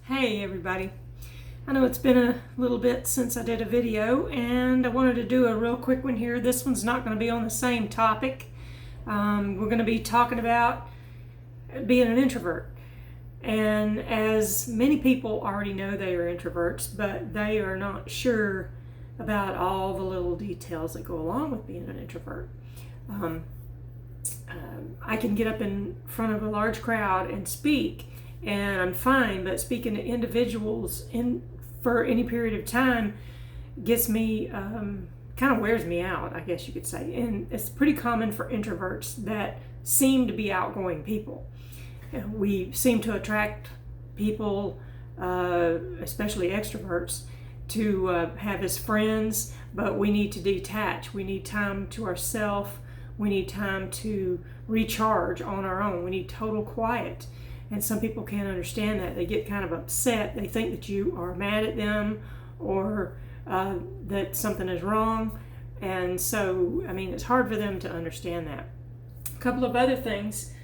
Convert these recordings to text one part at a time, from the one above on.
Hey everybody. I know it's been a little bit since I did a video and I wanted to do a real quick one here. This one's not going to be on the same topic. We're going to be talking about being an introvert. And as many people already know, they are introverts, but they are not sure about all the little details that go along with being an introvert. I can get up in front of a large crowd and speak, and I'm fine, but speaking to individuals for any period of time gets me, kind of wears me out, I guess you could say. And it's pretty common for introverts that seem to be outgoing people. We seem to attract people, especially extroverts, to have as friends, but we need to detach. We need time to ourselves. We need time to recharge on our own. We need total quiet. And some people can't understand that. They get kind of upset. They think that you are mad at them or that something is wrong. And so, it's hard for them to understand that. A couple of other things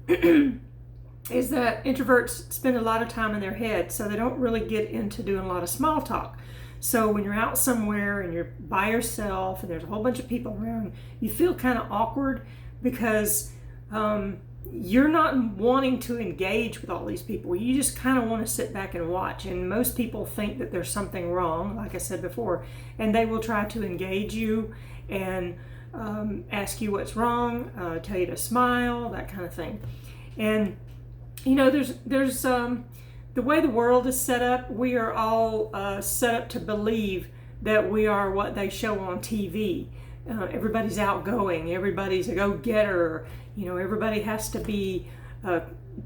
is that introverts spend a lot of time in their head, so they don't really get into doing a lot of small talk. So when you're out somewhere and you're by yourself and there's a whole bunch of people around, you feel kind of awkward because you're not wanting to engage with all these people. You just kind of want to sit back and watch. And most people think that there's something wrong, like I said before, and they will try to engage you and ask you what's wrong, tell you to smile, that kind of thing. And there's the way the world is set up, we are all set up to believe that we are what they show on TV. Everybody's outgoing, everybody's a go-getter, everybody has to be a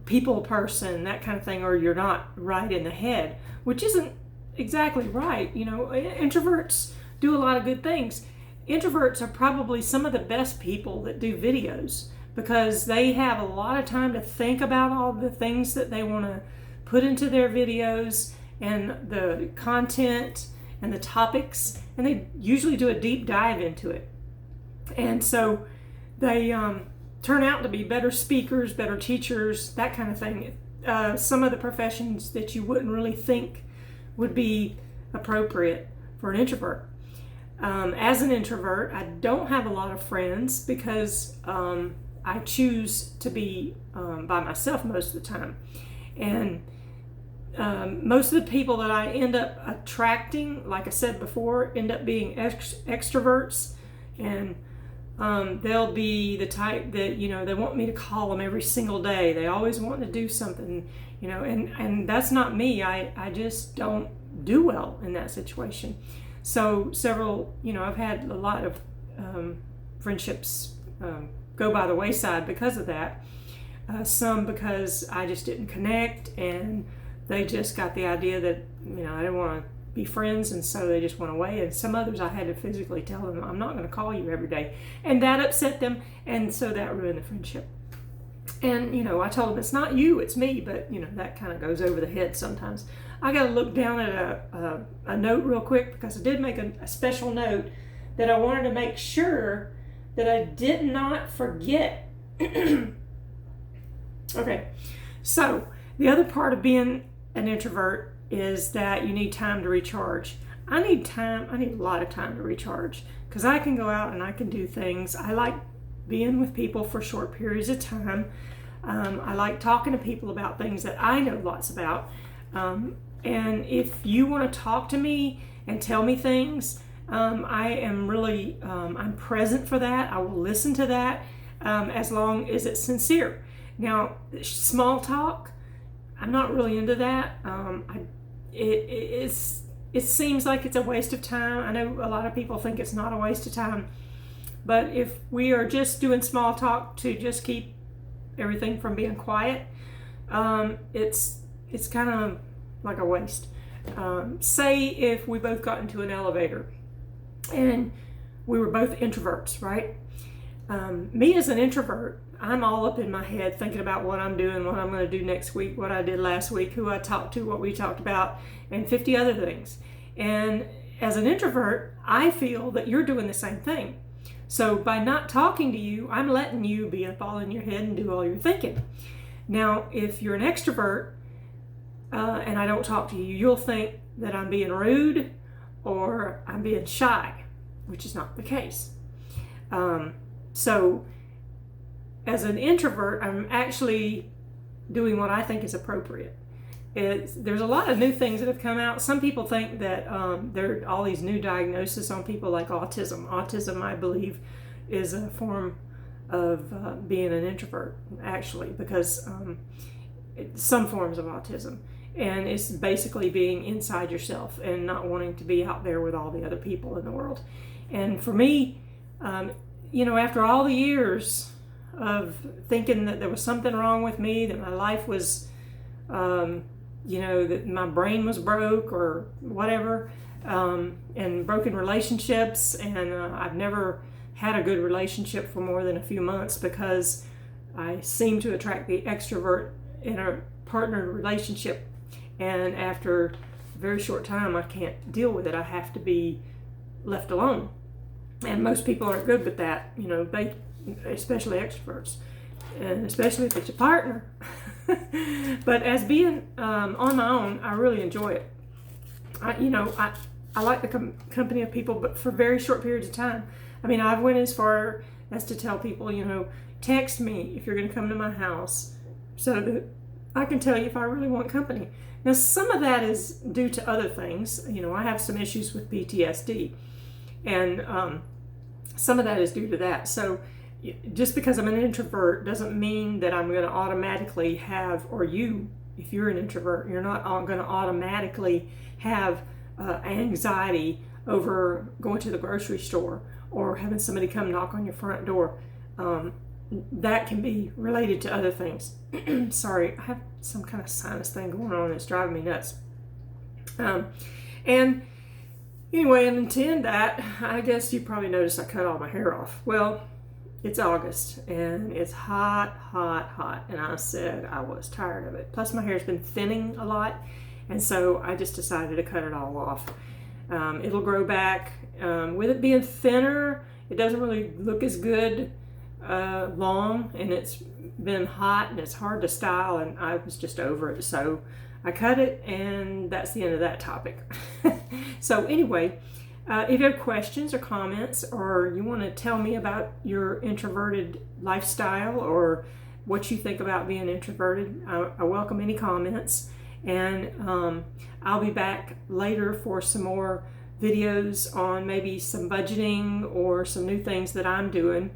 people person, that kind of thing, or you're not right in the head, which isn't exactly right. Introverts do a lot of good things. Introverts are probably some of the best people that do videos because they have a lot of time to think about all the things that they want to put into their videos and the content and the topics, and they usually do a deep dive into it. And so they turn out to be better speakers, better teachers, that kind of thing. Some of the professions that you wouldn't really think would be appropriate for an introvert. As an introvert, I don't have a lot of friends because I choose to be by myself most of the time. And most of the people that I end up attracting, like I said before, end up being extroverts, and they'll be the type that, they want me to call them every single day. They always want to do something, and that's not me. I just don't do well in that situation. So I've had a lot of friendships go by the wayside because of that. Some because I just didn't connect, and they just got the idea that, I didn't want to be friends, and so they just went away. And some others I had to physically tell them, I'm not going to call you every day. And that upset them, and so that ruined the friendship. And, I told them, it's not you, it's me, but, that kind of goes over the head sometimes. I got to look down at a note real quick because I did make a special note that I wanted to make sure that I did not forget. Okay, so the other part of being an introvert is that you need time to recharge. I need a lot of time to recharge because I can go out and I can do things. I like being with people for short periods of time. I like talking to people about things that I know lots about. And if you want to talk to me and tell me things, I am really, I'm present for that. I will listen to that as long as it's sincere. Now, small talk, I'm not really into that. It seems like it's a waste of time. I know a lot of people think it's not a waste of time, but if we are just doing small talk to just keep everything from being quiet, it's kind of like a waste. Say if we both got into an elevator and we were both introverts, right? Me as an introvert, I'm all up in my head thinking about what I'm doing, what I'm going to do next week, what I did last week, who I talked to, what we talked about, and 50 other things. And as an introvert, I feel that you're doing the same thing. So by not talking to you, I'm letting you be up all in your head and do all your thinking. Now, if you're an extrovert, and I don't talk to you, you'll think that I'm being rude or I'm being shy, which is not the case. So as an introvert, I'm actually doing what I think is appropriate. There's a lot of new things that have come out. Some people think that there are all these new diagnoses on people like autism. Autism, I believe, is a form of being an introvert, actually, because some forms of autism. And it's basically being inside yourself and not wanting to be out there with all the other people in the world. And for me, after all the years of thinking that there was something wrong with me, that my life was, that my brain was broke or whatever, and broken relationships, and I've never had a good relationship for more than a few months because I seem to attract the extrovert in a partnered relationship, and after a very short time I can't deal with it. I have to be left alone, and most people aren't good with that, especially extroverts, and especially if it's your partner. But as being on my own, I really enjoy it. I like the company of people, but for very short periods of time. I mean, I've went as far as to tell people, text me if you're going to come to my house so that I can tell you if I really want company. Now, some of that is due to other things. I have some issues with PTSD, and some of that is due to that. So just because I'm an introvert doesn't mean that I'm going to automatically have, or if you're an introvert, you're not going to automatically have anxiety over going to the grocery store or having somebody come knock on your front door. That can be related to other things. Sorry, I have some kind of sinus thing going on that's driving me nuts. And anyway, and to end that, I guess you probably noticed I cut all my hair off. Well, it's August and it's hot, hot, hot. And I said I was tired of it. Plus my hair's been thinning a lot. And so I just decided to cut it all off. It'll grow back. With it being thinner, it doesn't really look as good long, and it's been hot and it's hard to style, and I was just over it. So I cut it, and that's the end of that topic. So anyway, if you have questions or comments, or you want to tell me about your introverted lifestyle or what you think about being introverted, I welcome any comments. And I'll be back later for some more videos on maybe some budgeting or some new things that I'm doing.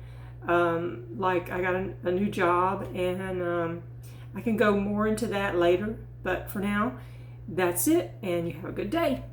Like I got a new job, and I can go more into that later. But for now, that's it, and you have a good day.